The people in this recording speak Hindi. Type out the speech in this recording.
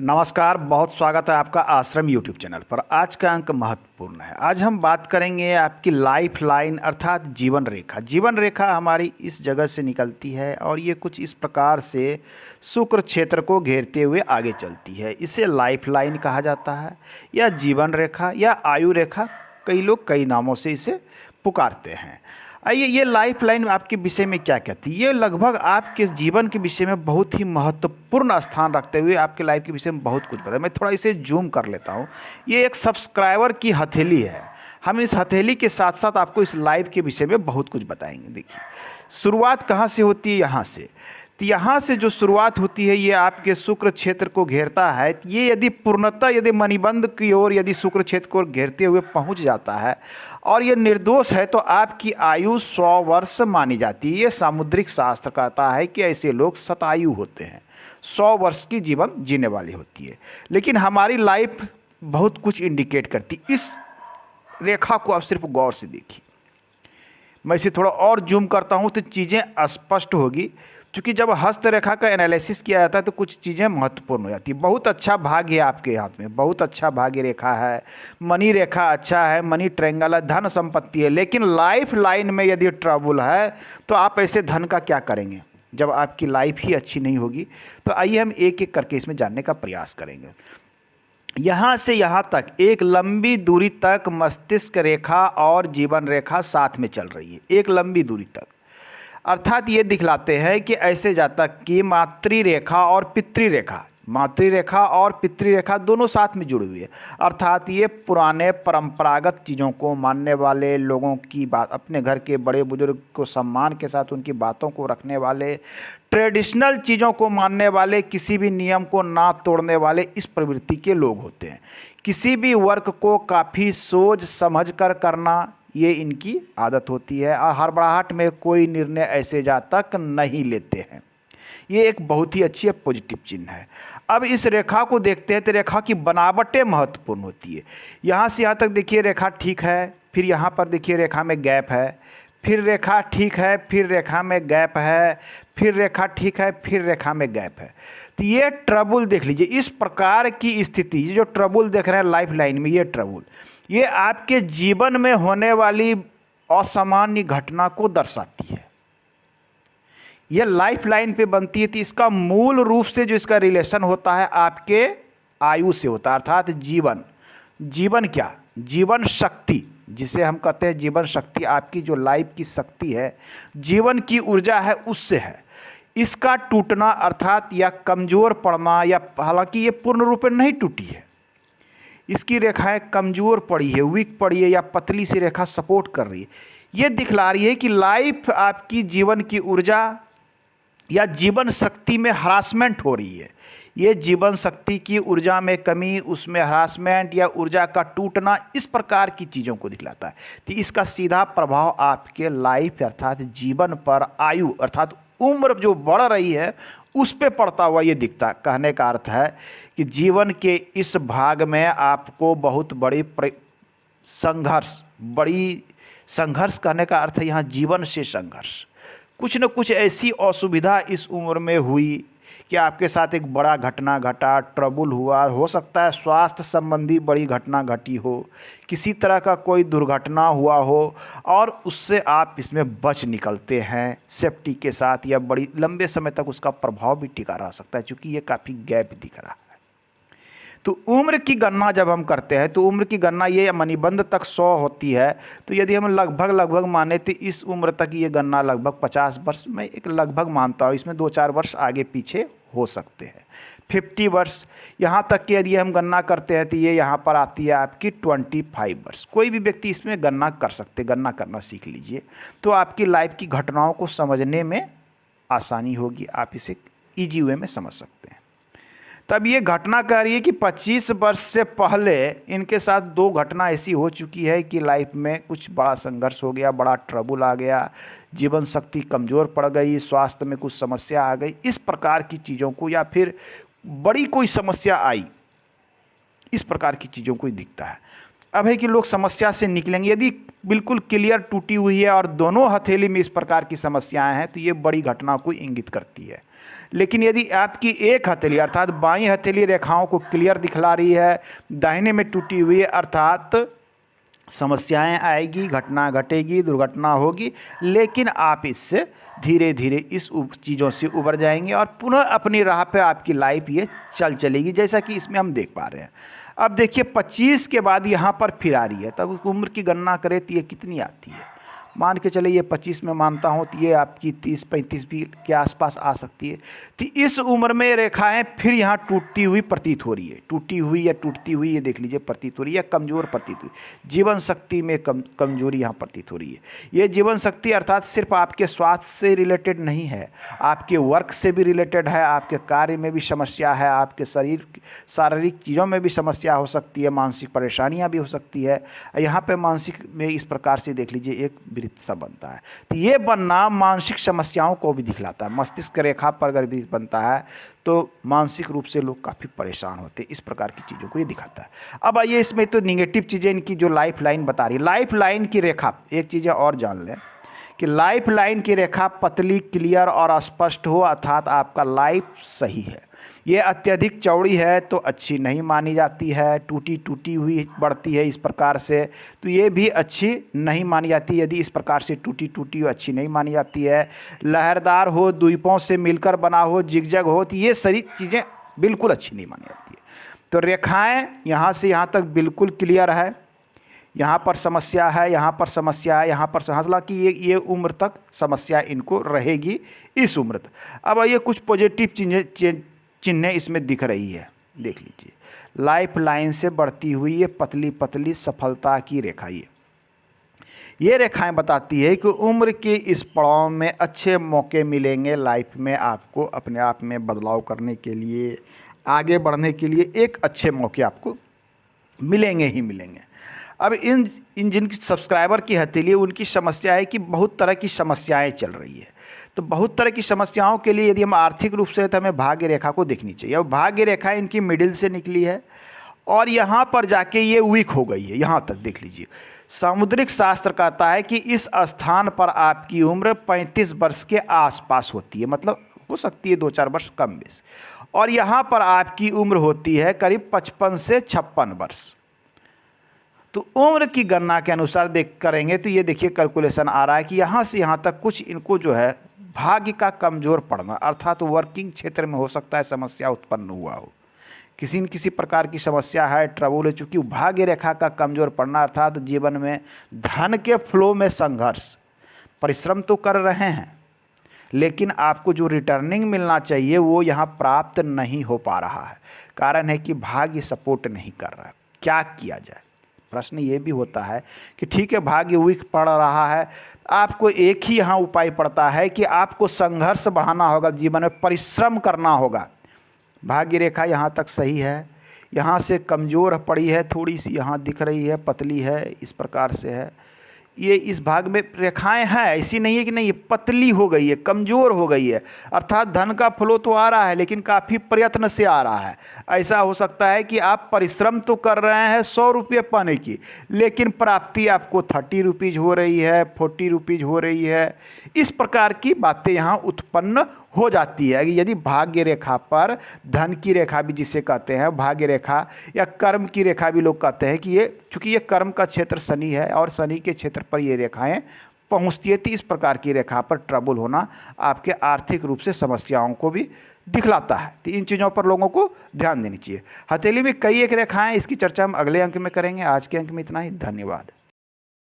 नमस्कार, बहुत स्वागत है आपका आश्रम यूट्यूब चैनल पर। आज का अंक महत्वपूर्ण है। आज हम बात करेंगे आपकी लाइफ लाइन अर्थात जीवन रेखा। जीवन रेखा हमारी इस जगह से निकलती है और ये कुछ इस प्रकार से शुक्र क्षेत्र को घेरते हुए आगे चलती है। इसे लाइफ लाइन कहा जाता है या जीवन रेखा या आयु रेखा, कई लोग कई नामों से इसे पुकारते हैं। आइए, ये लाइफ लाइन आपके विषय में क्या कहती है? ये लगभग आपके जीवन के विषय में बहुत ही महत्वपूर्ण स्थान रखते हुए आपके लाइफ के विषय में बहुत कुछ बताया। मैं थोड़ा इसे जूम कर लेता हूँ। ये एक सब्सक्राइबर की हथेली है। हम इस हथेली के साथ साथ आपको इस लाइफ के विषय में बहुत कुछ बताएंगे। देखिए, शुरुआत कहाँ से होती है? यहाँ से। तो यहाँ से जो शुरुआत होती है, ये आपके शुक्र क्षेत्र को घेरता है। ये यदि पूर्णतः यदि मणिबंध की ओर यदि शुक्र क्षेत्र को घेरते हुए पहुँच जाता है और ये निर्दोष है, तो आपकी आयु 100 वर्ष मानी जाती है। ये सामुद्रिक शास्त्र कहता है कि ऐसे लोग शतायु होते हैं, 100 वर्ष की जीवन जीने वाली होती है। लेकिन हमारी लाइफ बहुत कुछ इंडिकेट करती। इस रेखा को आप सिर्फ गौर से देखिए। मैं इसे थोड़ा और जूम करता हूँ तो चीज़ें स्पष्ट होगी, क्योंकि जब हस्त रेखा का एनालिसिस किया जाता है तो कुछ चीज़ें महत्वपूर्ण हो जाती है। बहुत अच्छा भाग्य है आपके हाथ में, बहुत अच्छा भाग्य रेखा है, मनी रेखा अच्छा है, मनी ट्रायंगल है, धन संपत्ति है। लेकिन लाइफ लाइन में यदि ट्रबल है तो आप ऐसे धन का क्या करेंगे जब आपकी लाइफ ही अच्छी नहीं होगी? तो आइए हम एक एक करके इसमें जानने का प्रयास करेंगे। यहाँ से यहाँ तक एक लंबी दूरी तक मस्तिष्क रेखा और जीवन रेखा साथ में चल रही है, एक लंबी दूरी तक। अर्थात ये दिखलाते हैं कि ऐसे जातक की मातृरेखा और पितृरेखा दोनों साथ में जुड़ी हुई है। अर्थात ये पुराने परंपरागत चीज़ों को मानने वाले लोगों की बात, अपने घर के बड़े बुजुर्ग को सम्मान के साथ उनकी बातों को रखने वाले, ट्रेडिशनल चीज़ों को मानने वाले, किसी भी नियम को ना तोड़ने वाले, इस प्रवृत्ति के लोग होते हैं। किसी भी वर्क को काफ़ी सोच समझ कर करना, ये इनकी आदत होती है और हड़बड़ाहट में कोई निर्णय ऐसे जातक नहीं लेते हैं। ये एक बहुत ही अच्छी पॉजिटिव चिन्ह है। अब इस रेखा को देखते हैं तो रेखा की बनावटें महत्वपूर्ण होती है। यहाँ से यहाँ तक देखिए रेखा ठीक है, फिर यहाँ पर देखिए रेखा में गैप है, फिर रेखा ठीक है, फिर रेखा में गैप है, फिर रेखा ठीक है, फिर रेखा में गैप है। तो ये ट्रबल देख लीजिए। इस प्रकार की स्थिति, ये जो ट्रबल देख रहे हैं लाइफ लाइन में, ये ट्रबल, ये आपके जीवन में होने वाली असामान्य घटना को दर्शाती है। ये लाइफ लाइन पे बनती है। तो इसका मूल रूप से जो इसका रिलेशन होता है आपके आयु से होता है। अर्थात जीवन क्या? जीवन शक्ति, जिसे हम कहते हैं जीवन शक्ति, आपकी जो लाइफ की शक्ति है, जीवन की ऊर्जा है, उससे है। इसका टूटना अर्थात या कमज़ोर पड़ना, या हालांकि ये पूर्ण रूप से नहीं टूटी है, इसकी रेखाएं कमज़ोर पड़ी है, वीक पड़ी है, या पतली सी रेखा सपोर्ट कर रही है। ये दिखला रही है कि लाइफ आपकी जीवन की ऊर्जा या जीवन शक्ति में हरासमेंट हो रही है। ये जीवन शक्ति की ऊर्जा में कमी, उसमें हरासमेंट या ऊर्जा का टूटना, इस प्रकार की चीज़ों को दिखलाता है। तो इसका सीधा प्रभाव आपके लाइफ अर्थात जीवन पर, आयु अर्थात उम्र जो बढ़ रही है उस पे पड़ता हुआ ये दिखता है। कहने का अर्थ है कि जीवन के इस भाग में आपको बहुत बड़ी संघर्ष कहने का अर्थ है यहाँ जीवन से संघर्ष। कुछ न कुछ ऐसी असुविधा इस उम्र में हुई कि आपके साथ एक बड़ा घटना घटा, ट्रबल हुआ, हो सकता है स्वास्थ्य संबंधी बड़ी घटना घटी हो, किसी तरह का कोई दुर्घटना हुआ हो, और उससे आप इसमें बच निकलते हैं सेफ्टी के साथ, या बड़ी लंबे समय तक उसका प्रभाव भी टिका रह सकता है, क्योंकि ये काफ़ी गैप दिख रहा है। तो उम्र की गणना जब हम करते हैं तो उम्र की गणना ये मणिबंध तक 100 होती है। तो यदि हम लगभग माने तो इस उम्र तक ये गणना लगभग 50 वर्ष में, एक लगभग मानता हूँ, इसमें 2-4 वर्ष आगे पीछे हो सकते हैं। 50 वर्ष यहाँ तक की यदि हम गणना करते हैं तो ये यहाँ पर आती है आपकी 25 वर्ष। कोई भी व्यक्ति इसमें गणना कर सकते, गणना करना सीख लीजिए तो आपकी लाइफ की घटनाओं को समझने में आसानी होगी, आप इसे ईजी वे में समझ सकते हैं। तब ये घटना कह रही है कि 25 वर्ष से पहले इनके साथ 2 घटना ऐसी हो चुकी है कि लाइफ में कुछ बड़ा संघर्ष हो गया, बड़ा ट्रबल आ गया, जीवन शक्ति कमज़ोर पड़ गई, स्वास्थ्य में कुछ समस्या आ गई, इस प्रकार की चीज़ों को, या फिर बड़ी कोई समस्या आई, इस प्रकार की चीज़ों को ही दिखता है। अब है कि लोग समस्या से निकलेंगे। यदि बिल्कुल क्लियर टूटी हुई है और दोनों हथेली में इस प्रकार की समस्याएं हैं तो ये बड़ी घटना को इंगित करती है। लेकिन यदि आपकी एक हथेली अर्थात बाईं हथेली रेखाओं को क्लियर दिखला रही है, दाहिने में टूटी हुई है अर्थात समस्याएं आएगी, घटना घटेगी, दुर्घटना होगी, लेकिन आप इससे धीरे धीरे इस चीज़ों से उबर जाएंगे और पुनः अपनी राह पे आपकी लाइफ ये चलेगी, जैसा कि इसमें हम देख पा रहे हैं। अब देखिए 25 के बाद यहाँ पर फिर आ रही है, तब उम्र की गणना करें तो ये कितनी आती है। मान के चले ये 25 में मानता हूँ तो ये आपकी 30-35 भी के आसपास आ सकती है। तो इस उम्र में रेखाएं फिर यहाँ टूटती हुई प्रतीत हो रही है, टूटी हुई या टूटती हुई ये देख लीजिए प्रतीत हो रही है, या कमज़ोर प्रतीत हुई, जीवन शक्ति में कमजोरी यहाँ प्रतीत हो रही है। ये जीवन शक्ति अर्थात सिर्फ आपके स्वास्थ्य से रिलेटेड नहीं है, आपके वर्क से भी रिलेटेड है, आपके कार्य में भी समस्या है, आपके शारीरिक चीज़ों में भी समस्या हो सकती है, मानसिक परेशानियाँ भी हो सकती है। यहाँ पर मानसिक में इस प्रकार से देख लीजिए एक सा बनता है, तो ये बनना मानसिक समस्याओं को भी दिखलाता है। मस्तिष्क रेखा पर अगर भी बनता है तो मानसिक रूप से लोग काफ़ी परेशान होते हैं, इस प्रकार की चीज़ों को ये दिखाता है। अब आइए इसमें तो निगेटिव चीज़ें इनकी जो लाइफ लाइन बता रही है, लाइफ लाइन की रेखा एक चीज़ें और जान लें कि लाइफ लाइन की रेखा पतली, क्लियर और स्पष्ट हो अर्थात आपका लाइफ सही है। ये अत्यधिक चौड़ी है तो अच्छी नहीं मानी जाती है, टूटी टूटी हुई बढ़ती है इस प्रकार से तो ये भी अच्छी नहीं मानी जाती। यदि इस प्रकार से टूटी टूटी हो अच्छी नहीं मानी जाती है। लहरदार हो, द्वीपों से मिलकर बना हो, जिगजग हो, तो ये सारी चीज़ें बिल्कुल अच्छी नहीं मानी जाती है। तो रेखाएं यहाँ से यहाँ तक बिल्कुल क्लियर है, यहाँ पर समस्या है, यहाँ पर समस्या है, यहाँ पर हालांकि ये उम्र तक समस्या इनको रहेगी इस उम्र तक। अब ये कुछ पॉजिटिव चिन्हें इसमें दिख रही है, देख लीजिए। लाइफ लाइन से बढ़ती हुई ये पतली पतली सफलता की रेखा, ये रेखाएं बताती है कि उम्र के इस पड़ाव में अच्छे मौके मिलेंगे लाइफ में, आपको अपने आप में बदलाव करने के लिए, आगे बढ़ने के लिए एक अच्छे मौके आपको मिलेंगे ही मिलेंगे। अब इन जिनकी सब्सक्राइबर की हथेली उनकी समस्या है कि बहुत तरह की समस्याएं चल रही है। तो बहुत तरह की समस्याओं के लिए यदि हम आर्थिक रूप से तो हमें भाग्य रेखा को देखनी चाहिए। अब भाग्य रेखा इनकी मिडिल से निकली है और यहाँ पर जाके ये वीक हो गई है, यहाँ तक देख लीजिए। सामुद्रिक शास्त्र कहता है कि इस स्थान पर आपकी उम्र 35 वर्ष के आसपास होती है, मतलब हो सकती है 2-4 वर्ष कम बेस, और यहाँ पर आपकी उम्र होती है करीब 55 से 56 वर्ष। तो उम्र की गणना के अनुसार देख करेंगे तो ये देखिए कैलकुलेशन आ रहा है कि यहाँ से यहाँ तक कुछ इनको जो है भाग्य का कमज़ोर पड़ना अर्थात वर्किंग क्षेत्र में हो सकता है समस्या उत्पन्न हुआ हो, किसी न किसी प्रकार की समस्या है, ट्रबल है। चूँकि भाग्य रेखा का कमज़ोर पड़ना अर्थात जीवन में धन के फ्लो में संघर्ष, परिश्रम तो कर रहे हैं लेकिन आपको जो रिटर्निंग मिलना चाहिए वो यहाँ प्राप्त नहीं हो पा रहा है। कारण है कि भाग्य सपोर्ट नहीं कर रहा है। क्या किया जाए? प्रश्न ये भी होता है कि ठीक है भाग्य वीक पड़ रहा है, आपको एक ही यहाँ उपाय पड़ता है कि आपको संघर्ष बढ़ाना होगा, जीवन में परिश्रम करना होगा। भाग्य रेखा यहाँ तक सही है, यहाँ से कमज़ोर पड़ी है, थोड़ी सी यहाँ दिख रही है, पतली है, इस प्रकार से है। ये इस भाग में रेखाएं हैं, ऐसी नहीं है कि नहीं, ये पतली हो गई है, कमज़ोर हो गई है, अर्थात धन का फ्लो तो आ रहा है लेकिन काफ़ी प्रयत्न से आ रहा है। ऐसा हो सकता है कि आप परिश्रम तो कर रहे हैं 100 रुपये पाने की, लेकिन प्राप्ति आपको 30 रुपीज़ हो रही है, 40 रुपीज़ हो रही है। इस प्रकार की बातें यहाँ उत्पन्न हो जाती है। यदि भाग्य रेखा पर, धन की रेखा भी जिसे कहते हैं भाग्य रेखा या कर्म की रेखा भी लोग कहते हैं कि ये चूँकि ये कर्म का क्षेत्र शनि है और शनि के क्षेत्र पर ये रेखाएं पहुँचती है, तो इस प्रकार की रेखा पर ट्रबल होना आपके आर्थिक रूप से समस्याओं को भी दिखलाता है। तो इन चीज़ों पर लोगों को ध्यान देनी चाहिए। हथेली में कई एक रेखाएं, इसकी चर्चा हम अगले अंक में करेंगे। आज के अंक में इतना ही, धन्यवाद।